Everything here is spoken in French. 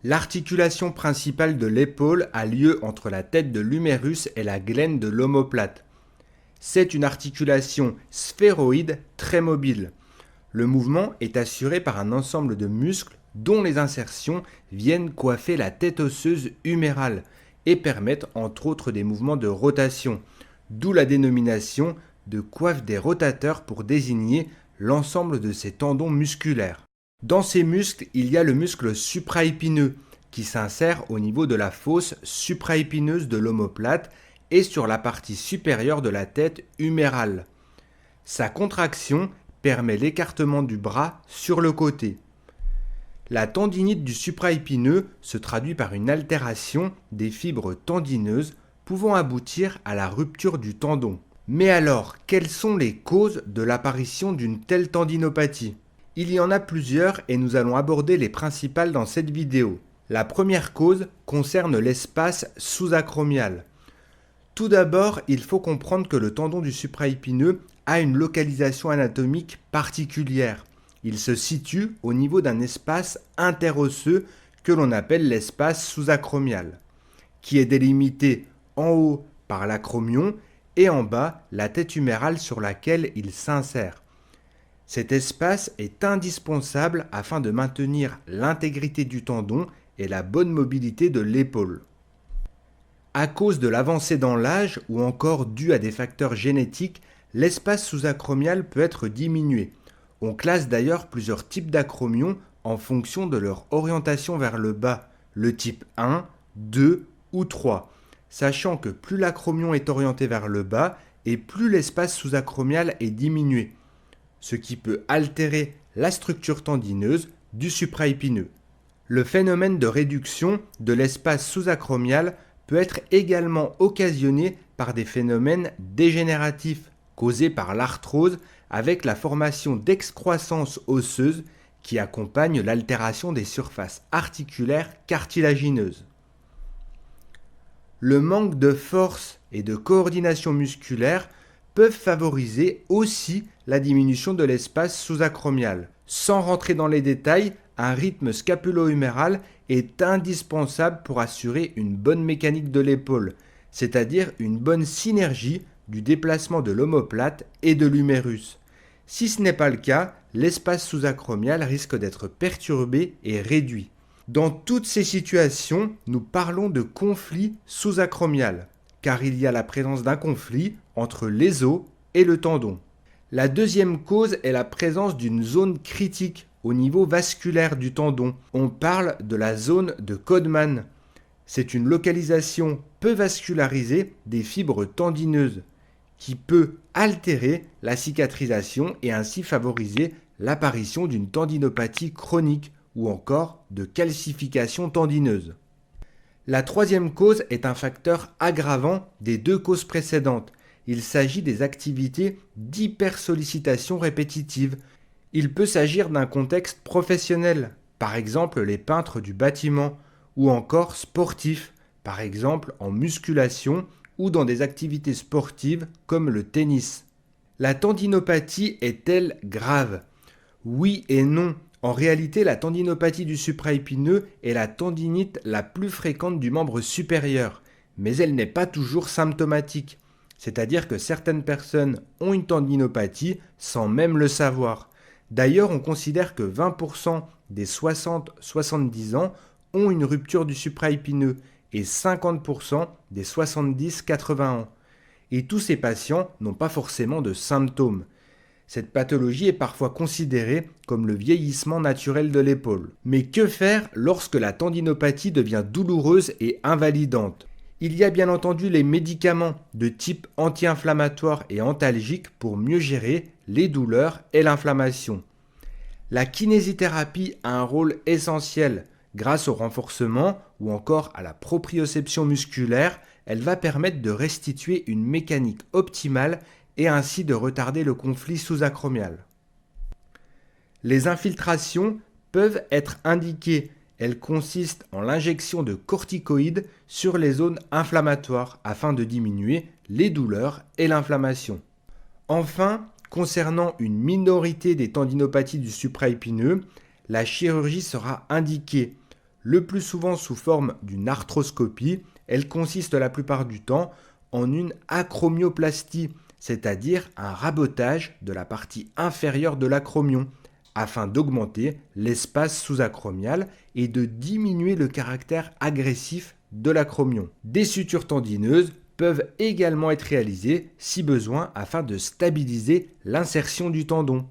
L'articulation principale de l'épaule a lieu entre la tête de l'humérus et la glène de l'omoplate. C'est une articulation sphéroïde très mobile. Le mouvement est assuré par un ensemble de muscles dont les insertions viennent coiffer la tête osseuse humérale et permettent entre autres des mouvements de rotation, d'où la dénomination de coiffe des rotateurs pour désigner l'ensemble de ces tendons musculaires. Dans ces muscles, il y a le muscle supraépineux qui s'insère au niveau de la fosse supraépineuse de l'omoplate et sur la partie supérieure de la tête humérale. Sa contraction permet l'écartement du bras sur le côté. La tendinite du supraépineux se traduit par une altération des fibres tendineuses pouvant aboutir à la rupture du tendon. Mais alors, quelles sont les causes de l'apparition d'une telle tendinopathie ? Il y en a plusieurs et nous allons aborder les principales dans cette vidéo. La première cause concerne l'espace sous-acromial. Tout d'abord, il faut comprendre que le tendon du supraépineux a une localisation anatomique particulière. Il se situe au niveau d'un espace interosseux que l'on appelle l'espace sous-acromial, qui est délimité en haut par l'acromion et en bas la tête humérale sur laquelle il s'insère. Cet espace est indispensable afin de maintenir l'intégrité du tendon et la bonne mobilité de l'épaule. À cause de l'avancée dans l'âge ou encore dû à des facteurs génétiques, l'espace sous-acromial peut être diminué. On classe d'ailleurs plusieurs types d'acromions en fonction de leur orientation vers le bas, le type 1, 2 ou 3, sachant que plus l'acromion est orienté vers le bas et plus l'espace sous-acromial est diminué, ce qui peut altérer la structure tendineuse du supraépineux. Le phénomène de réduction de l'espace sous-acromial peut être également occasionné par des phénomènes dégénératifs causés par l'arthrose avec la formation d'excroissance osseuse qui accompagne l'altération des surfaces articulaires cartilagineuses. Le manque de force et de coordination musculaire peuvent favoriser aussi la diminution de l'espace sous-acromial. Sans rentrer dans les détails, un rythme scapulo-huméral est indispensable pour assurer une bonne mécanique de l'épaule, c'est-à-dire une bonne synergie du déplacement de l'omoplate et de l'humérus. Si ce n'est pas le cas, l'espace sous-acromial risque d'être perturbé et réduit. Dans toutes ces situations, nous parlons de conflit sous-acromial, car il y a la présence d'un conflit entre les os et le tendon. La deuxième cause est la présence d'une zone critique au niveau vasculaire du tendon. On parle de la zone de Codman. C'est une localisation peu vascularisée des fibres tendineuses qui peut altérer la cicatrisation et ainsi favoriser l'apparition d'une tendinopathie chronique ou encore de calcification tendineuse. La troisième cause est un facteur aggravant des deux causes précédentes. Il s'agit des activités d'hypersollicitation répétitive. Il peut s'agir d'un contexte professionnel, par exemple les peintres du bâtiment, ou encore sportif, par exemple en musculation ou dans des activités sportives comme le tennis. La tendinopathie est-elle grave ? Oui et non. En réalité, la tendinopathie du supraépineux est la tendinite la plus fréquente du membre supérieur, mais elle n'est pas toujours symptomatique. C'est-à-dire que certaines personnes ont une tendinopathie sans même le savoir. D'ailleurs, on considère que 20% des 60-70 ans ont une rupture du supraépineux et 50% des 70-80 ans. Et tous ces patients n'ont pas forcément de symptômes. Cette pathologie est parfois considérée comme le vieillissement naturel de l'épaule. Mais que faire lorsque la tendinopathie devient douloureuse et invalidante ? Il y a bien entendu les médicaments de type anti-inflammatoire et antalgique pour mieux gérer les douleurs et l'inflammation. La kinésithérapie a un rôle essentiel. Grâce au renforcement ou encore à la proprioception musculaire, elle va permettre de restituer une mécanique optimale et ainsi de retarder le conflit sous-acromial. Les infiltrations peuvent être indiquées. Elles consistent en l'injection de corticoïdes sur les zones inflammatoires afin de diminuer les douleurs et l'inflammation. Enfin, concernant une minorité des tendinopathies du supraépineux, la chirurgie sera indiquée. le plus souvent sous forme d'une arthroscopie. Elle consiste la plupart du temps en une acromioplastie, c'est-à-dire un rabotage de la partie inférieure de l'acromion, afin d'augmenter l'espace sous-acromial et de diminuer le caractère agressif de l'acromion. Des sutures tendineuses peuvent également être réalisées si besoin afin de stabiliser l'insertion du tendon.